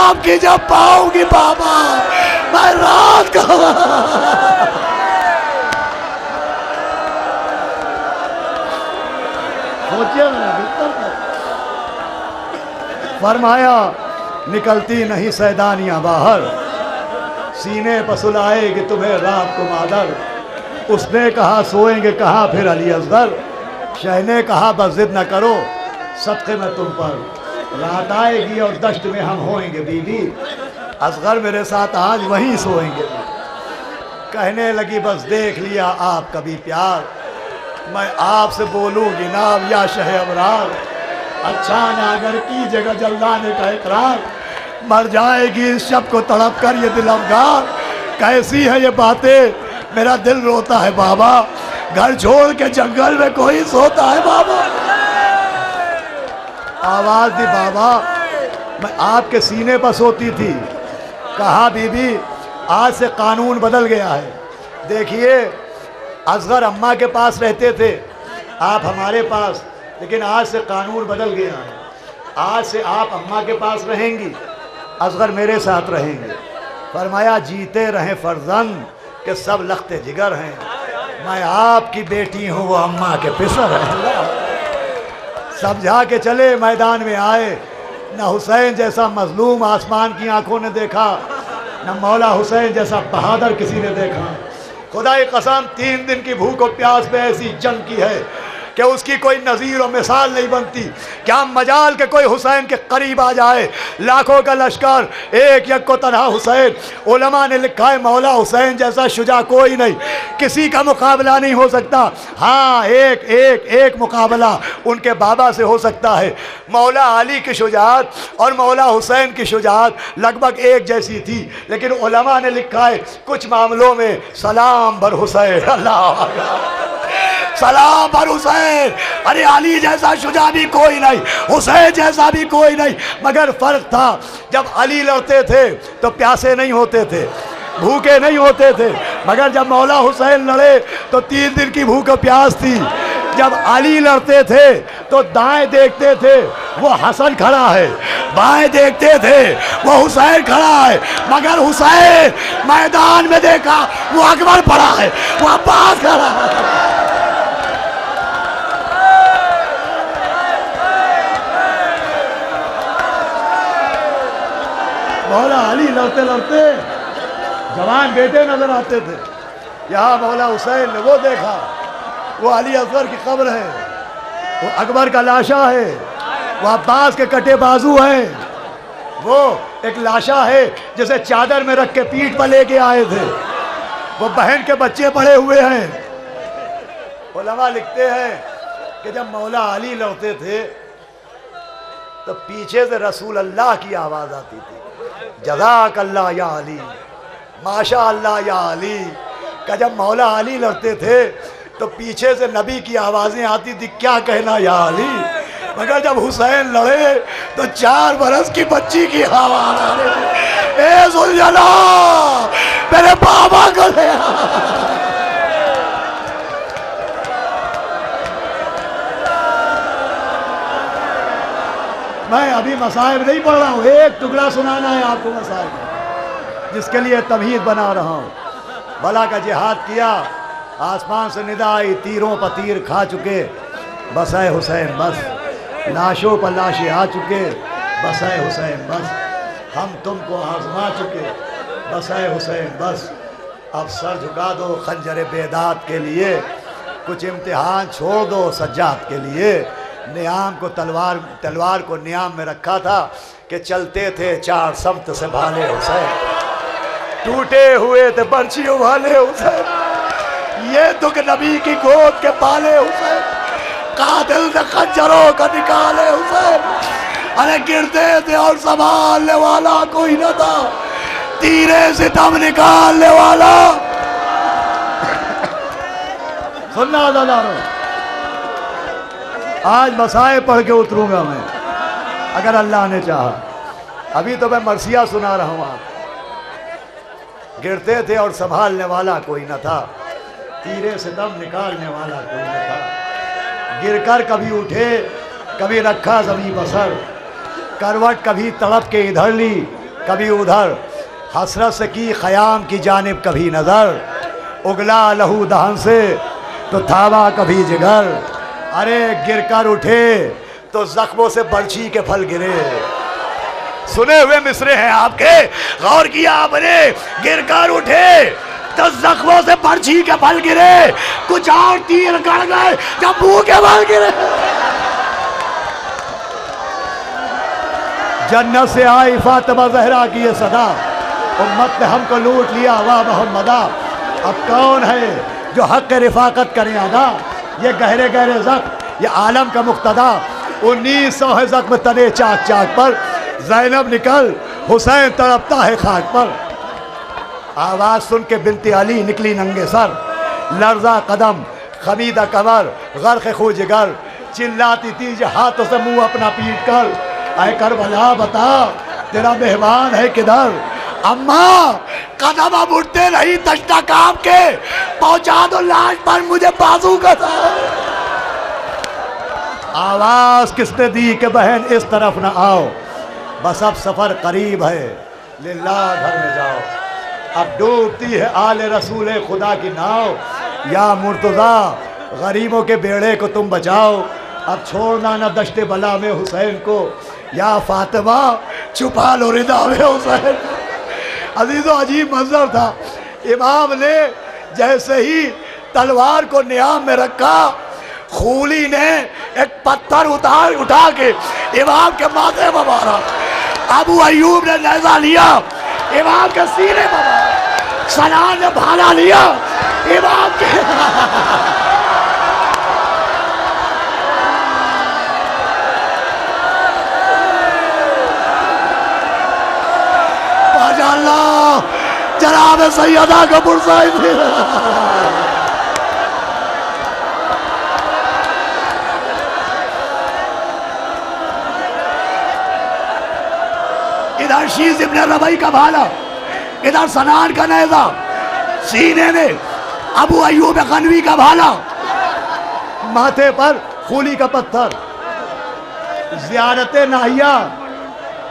आपकी जब पाऊंगी बाबा मैं रात को फरमाया निकलती नहीं सैदानियां बाहर, सीने पर सुलाएगी तुम्हें रात को मादर। उसने कहा सोएंगे कहाँ फिर अली असगर, शह ने कहा बस जिद न करो सदक़े में तुम पर रात आएगी और दश्त में हम होएंगे बीबी, असगर मेरे साथ आज वहीं सोएंगे। कहने लगी बस देख लिया आप कभी प्यार, मैं आपसे बोलूँगी ना अब या शह अबरार, अच्छा नागर की जगह जल्लाने का इकरार, मर जाएगी इस शब को तड़प कर ये दिल अफगार। कैसी है ये बातें मेरा दिल रोता है बाबा, घर छोड़ के जंगल में कोई सोता है बाबा। आवाज दी बाबा मैं आपके सीने पर सोती थी। कहा बीबी आज से कानून बदल गया है, देखिए असगर अम्मा के पास रहते थे आप हमारे पास, लेकिन आज से कानून बदल गया है। आज से आप अम्मा के पास रहेंगी, असगर मेरे साथ रहेंगे। फरमाया जीते रहें फर्जंद के सब लख्ते जिगर हैं, मैं आपकी बेटी हूँ वो अम्मा के पिसर हैं। समझा के चले मैदान में आए, न हुसैन जैसा मजलूम आसमान की आंखों ने देखा, न मौला हुसैन जैसा बहादुर किसी ने देखा। खुदा की कसम 3 दिन की भूख और प्यास में ऐसी जंग की है कि उसकी कोई नज़ीर और मिसाल नहीं बनती। क्या मजाल के कोई हुसैन के करीब आ जाए, लाखों का लश्कर एक यक को तनहा हुसैन। उलमा ने लिखा है मौला हुसैन जैसा शुजा कोई नहीं, किसी का मुकाबला नहीं हो सकता। हाँ एक मुकाबला उनके बाबा से हो सकता है। मौला अली की शुजात और मौला हुसैन की शुजात लगभग एक जैसी थी, लेकिन उलमा ने लिखा है कुछ मामलों में सलाम बर हुसैन, अल्लाह सलाम पर हुसैन। अरे अली जैसा शुजा भी कोई नहीं, हुसैन जैसा भी कोई नहीं, मगर फर्क था जब अली लड़ते थे तो प्यासे नहीं होते थे, भूखे नहीं होते थे, मगर जब मौला हुसैन लड़े तो 3 दिन की भूख और प्यास थी। जब अली लड़ते थे तो दाएं देखते थे वो हसन खड़ा है, बाएं देखते थे वो हुसैन खड़ा है, मगर हुसैन मैदान में देखा वो अकबर पड़ा है, वो अब्बास खड़ा है। मौला अली लड़ते लड़ते जवान बेटे नजर आते थे, यहाँ मौला हुसैन ने वो देखा वो अली असगर की कब्र है, वो अकबर का लाशा है, वो अब्बास के कटे बाजू हैं, वो एक लाशा है जिसे चादर में रख के पीठ पर लेके आए थे, वो बहन के बच्चे पड़े हुए हैं। उलमा लिखते हैं कि जब मौला अली लड़ते थे तो पीछे से रसूल अल्लाह की आवाज़ आती थी, जज़ाक अल्लाह या अली, माशा अल्लाह या अली। का जब मौला अली लड़ते थे तो पीछे से नबी की आवाज़ें आती थी, क्या कहना या अली। मगर जब हुसैन लड़े तो 4 बरस की बच्ची की आवाज़ आ रही थी, ए ज़ुलजला मेरे बाबा को ले आ। मैं अभी मसाइब नहीं पढ़ रहा हूँ, एक टुकड़ा सुनाना है आपको मसाइब, जिसके लिए तमहीद बना रहा हूँ। भला का जिहाद किया, आसमान से निदा आई, तीरों पर तीर खा चुके, बस है हुसैन बस, लाशों पर लाशें आ चुके, बस है हुसैन बस, हम तुमको आजमा चुके, बस है हुसैन बस। अब सर झुका दो खंजर बेदात के लिए, कुछ इम्तिहान छोड़ दो सज्जाद के लिए। नियाम को तलवार को नियाम में रखा था कि चलते थे 4 समत से भाले हुसैन, टूटे हुए थे बर्छियों वाले हुसैन, ये दुख नबी की गोद के पाले हुसैन, कातिल से खंजरों का निकाले हुसैन। अरे गिरते थे और संभालने वाला कोई न था, तीरे सितम निकालने वाला। सुनना दादारो, आज मसाए पढ़ के उतरूंगा मैं अगर अल्लाह ने चाहा। अभी तो मैं मरसिया सुना रहा हूँ। आप गिरते थे और संभालने वाला कोई न था, तीरे से दम निकालने वाला कोई न था। गिरकर कभी उठे, कभी रखा जमी बसर, करवट कभी तड़प के इधर ली, कभी उधर, हसरत से की ख़याम की जानिब कभी नज़र, उगला लहू दहन से तो थामा कभी जिगर, अरे गिर कर उठे तो जख्मों से बर्छी के फल गिरे। सुने हुए मिसरे हैं आपके, गौर किया आपने, गिर कर उठे तो जख्मों से बर्छी के फल गिरे, कुछ और तीर गड़ गए जब मुंह के बल गिरे। जन्नत से आई फातिमा ज़हरा की ये सदा, उम्मत ने हमको लूट लिया वाह मोहम्मदा। अब कौन है जो हक़ रिफाकत करे अदा, ये गहरे गहरे ज़ख्म ये आलम का मुक्तदा। 1900 है ज़ख्म तने चाक चाक पर, ज़ैनब निकल हुसैन तड़पता है खाक पर। आवाज़ सुन के बिनते अली निकली नंगे सर, लर्जा कदम खमीदा कमर गर्क़ खू जिगर, चिल्लाती थी हाथों से मुंह अपना पीट कर, ऐ करबला बता तेरा मेहमान है किधर। अम्मा कदम अब उठते नहीं तश्ता काम के, पहुंचा दो लाश पर मुझे बाजू का था। आवाज किसने दी कि बहन इस तरफ ना आओ, बस अब सफर करीब है लिल्लाह घर में जाओ। अब डूबती है आले रसूल खुदा की नाव, या मुर्तज़ा गरीबों के बेड़े को तुम बचाओ। अब छोड़ना न दश्ते बला में हुसैन को, या फातिमा छुपा लो रिदा में हुसैन। अजीज़ो अजीब मंजर था, इमाम ने जैसे ही तलवार को नियाम में रखा, खूली ने एक पत्थर उठा के इमाम के माथे में मारा। अबू अयूब ने नेज़ा लिया, इमाम के सीने में मारा। सनान ने भाला लिया, इमाम के जनाब सैयदा का पुरसा इधर शीज़ इब्न रबई का भाला, इधर सनान का नेज़ा, सीने में अबू अयूब गनवी का भाला, माथे पर खूली का पत्थर। ज़ियारत नाहिया,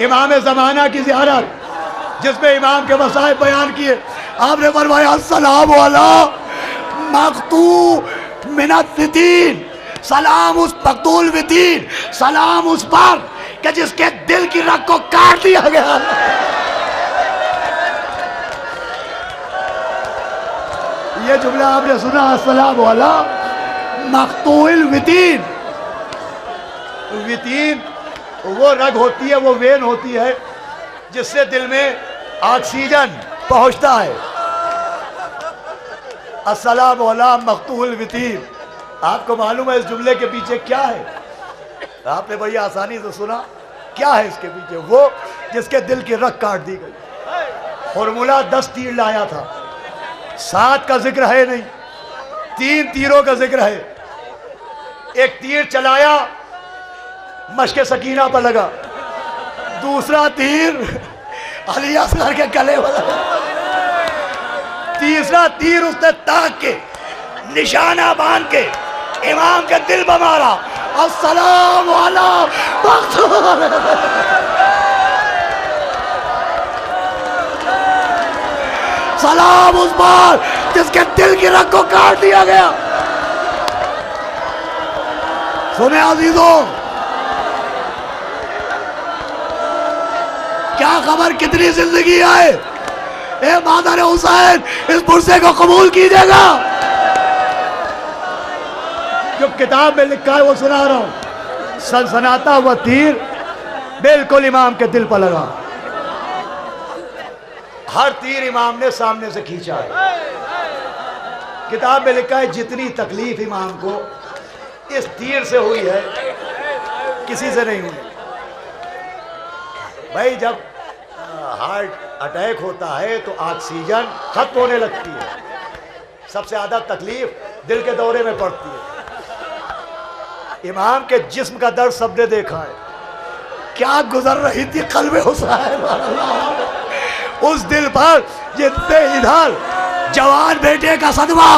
इमाम ज़माना की ज़ियारत जिसमें इमाम के मसाइब बयान किए। आपने फरमाया सलाम वाला मक़तू मिनत फितीन, सलाम उस मक़तूल फितीन, सलाम उस पर कि जिसके दिल की रग को काट दिया गया। ये जुमला आपने सुना, सलाम वाला मक़तूल फितीन। वितीन वो रग होती है, वो वेन होती है जिससे दिल में ऑक्सीजन पहुंचता है। अस्सलाम वाला मक़तूल वितीन। आपको मालूम है इस जुमले के पीछे क्या है? आपने बड़ी आसानी से सुना, क्या है इसके पीछे? वो जिसके दिल की रग काट दी गई। फॉर्मूला 10 तीर लाया था, 7 का जिक्र है नहीं, 3 तीरों का जिक्र है। एक तीर चलाया मशके सकीना पर लगा, दूसरा तीर अली असगर के गले में लगा, तीसरा तीर उसने ताक के निशाना बांध के इमाम के दिल में मारा। अस्सलाम वाला सलाम उस पर जिसके दिल की रग को काट दिया गया। सुने अजीजों, क्या खबर कितनी जिंदगी है। ए मादर हुसैन, इस पुरसे को कबूल कीजिएगा। जो किताब में लिखा है वो सुना रहा हूं। सनसनाता हुआ तीर बिल्कुल इमाम के दिल पर लगा। हर तीर इमाम ने सामने से खींचा है। किताब में लिखा है जितनी तकलीफ इमाम को इस तीर से हुई है किसी से नहीं हुई। भाई जब हार्ट अटैक होता है तो ऑक्सीजन खत्म होने लगती है, सबसे ज्यादा तकलीफ दिल के दौरे में पड़ती है। इमाम के जिस्म का दर्द सबने देखा है, क्या गुजर रही थी कल्बे हुसैन। उस दिल पर जितने इधर जवान बेटे का सदमा,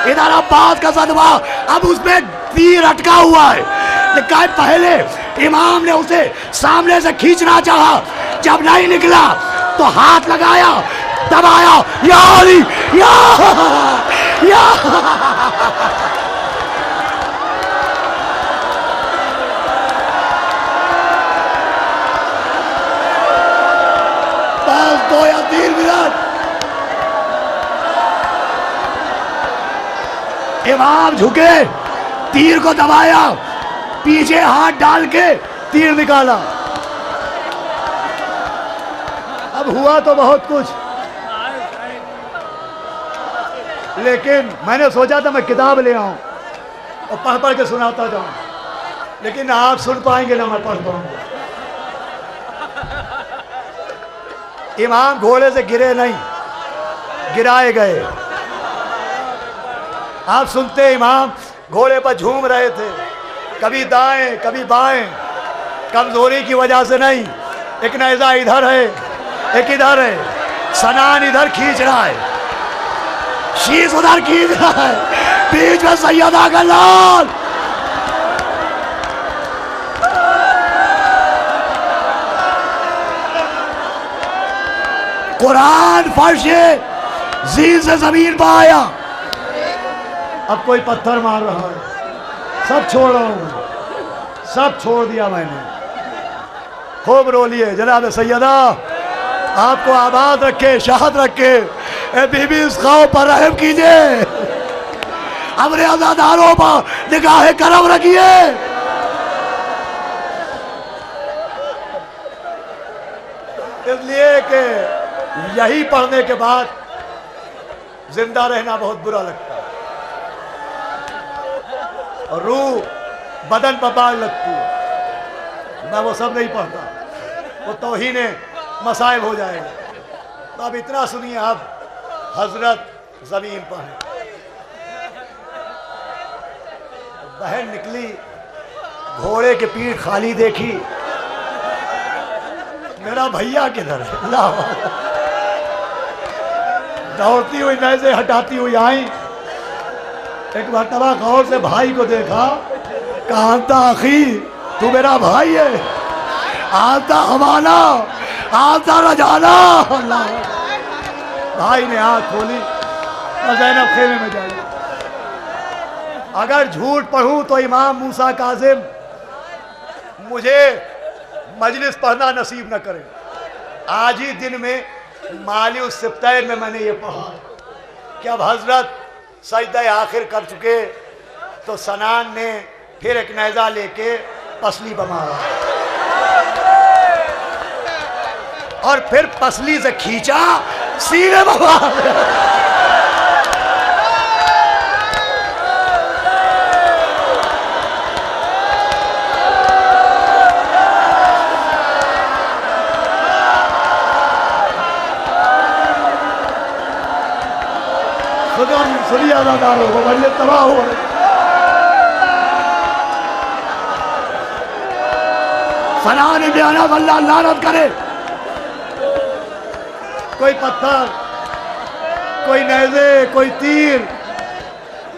इधर अब्बास का सदमा, अब उसमें तीर अटका हुआ है। लेकिन पहले इमाम ने उसे सामने से खींचना चाहा, जब नहीं निकला तो हाथ लगाया, दबाया, या अली, या बस 2 या 3 मिनट। इमाम झुके, तीर को दबाया, पीछे हाथ डाल के तीर निकाला। अब हुआ तो बहुत कुछ, लेकिन मैंने सोचा था मैं किताब ले आऊं और पढ़ पढ़ के सुनाता जाऊं, लेकिन आप सुन पाएंगे ना मैं पढ़ पाऊंगा। इमाम घोड़े से गिरे नहीं, गिराए गए। आप सुनते इमाम घोड़े पर झूम रहे थे, कभी दाएं कभी बाएं, कमजोरी की वजह से नहीं। एक नेज़ा इधर है, एक इधर है, सनान इधर खींच रहा है, शीश उधर खींच रहा है, बीच में सैयदा का लाल। कुरान फर्श जीन से जमीन पर आया। अब कोई पत्थर मार रहा है, सब छोड़ रहा हूं, सब छोड़ दिया मैंने। खूब रो लिए, जनाब सैयदा आपको आबाद रखे, शाहद रखे। ए बीबी इस खाओ पर रहम कीजिए, अपने आजादारों पर निगाह करम रखिए। इसलिए कि यही पढ़ने के बाद जिंदा रहना बहुत बुरा लगता है और रूह बदन पर बाढ़ लगती है। मैं वो सब नहीं पढ़ता, वो तौहीन मसाइब हो जाएगा। तो अब इतना सुनिए, अब हजरत जमीन पर है। बहन निकली, घोड़े की पीठ खाली देखी, मेरा भैया किधर है? दौड़ती हुई नैज़े हटाती हुई आई। एक मरतबा गौर से भाई को देखा, कहा था आखी तू मेरा भाई है, आता हमारा, आता रजाना। भाई ने आँख खोली और ज़ैनब खेमे में जाए। अगर झूठ पढ़ूं तो इमाम मूसा काजिम मुझे मजलिस पढ़ना नसीब न करे। आज ही दिन में माली सिब्तैन में मैंने ये पढ़ा कि अब हजरत सजदा आखिर कर चुके, तो सनान ने फिर एक नेज़ा लेके पसली पर मारा और फिर पसली से खींचा, सीने पर मारा। सुनिए आजादारों को, मजलिस तबाह हो रही। सनान इब्न अनस अल्लाह लानत करे। कोई पत्थर, कोई नेज़े, कोई तीर,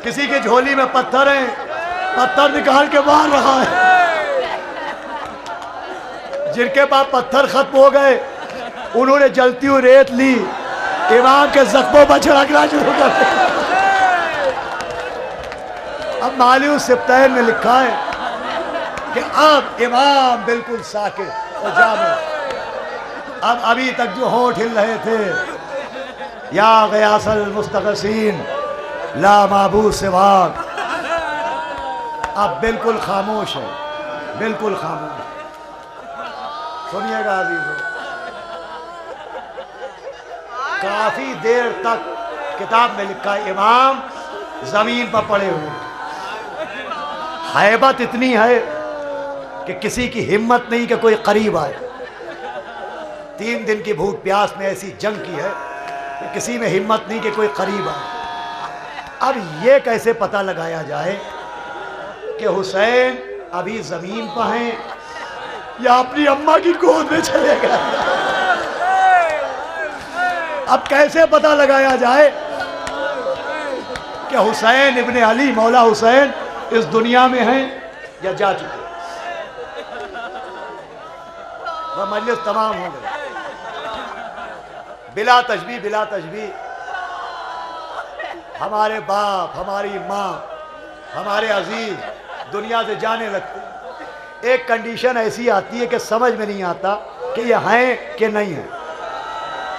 किसी की झोली में पत्थर है, पत्थर निकाल के मार रहा है। जिनके पास पत्थर खत्म हो गए, उन्होंने जलती हुई रेत ली, इमाम के जख्मों पर छिड़कना शुरू कर दिया। अब माली सिब्तैन में लिखा है कि अब इमाम बिल्कुल साकित और जामे। अब अभी तक जो होंठ हिल रहे थे, या गयासल मुस्तगसीन ला माबूद सिवाक, अब बिल्कुल खामोश है, बिल्कुल खामोश। सुनिएगा अजीजों, काफी देर तक किताब में लिखा है इमाम जमीन पर पड़े हुए। हैबत इतनी है कि किसी की हिम्मत नहीं कि कोई करीब आए। 3 दिन की भूख प्यास में ऐसी जंग की है कि किसी में हिम्मत नहीं कि कोई करीब आए। अब ये कैसे पता लगाया जाए कि हुसैन अभी जमीन पर हैं या अपनी अम्मा की गोद में चले गए? अब कैसे पता लगाया जाए कि हुसैन इब्ने अली मौला हुसैन इस दुनिया में हैं या जा चुके? वह मजलिस तमाम हो गई। बिला तशबीह, बिला तशबीह हमारे बाप, हमारी माँ, हमारे अजीज दुनिया से जाने लगते हैं। एक कंडीशन ऐसी आती है कि समझ में नहीं आता कि ये हैं कि नहीं है।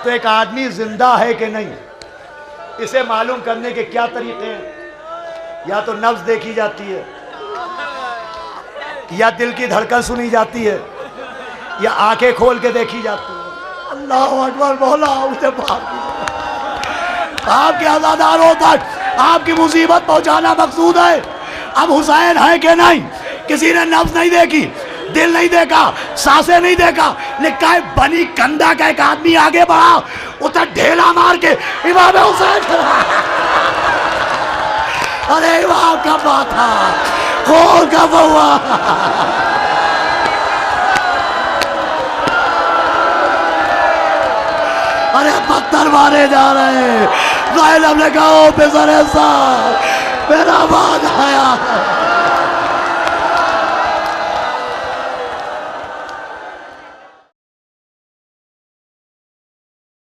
तो एक आदमी जिंदा है कि नहीं, इसे मालूम करने के क्या तरीके हैं? या तो नब्ज देखी जाती है, या दिल की धड़कन सुनी जाती है, या आंखें खोल के देखी जाती है। अल्लाह अकबर, मौला उसे आपके आजादारों तक आपकी मुसीबत पहुंचाना मकसूद है। अब हुसैन है कि नहीं, किसी ने नब्ज नहीं देखी, दिल नहीं देखा, सांसें नहीं देखा, लिखा है बनी कंधा का एक आदमी आगे बढ़ा, उतर ढेला मार के इमाम हुसैन अरे इमाम का माथा खोल का बउआ, अरे पत्थर मारे जा रहे हैं। ज़ैनब ने कहा ओ बेज़रे साहब मेरा वादा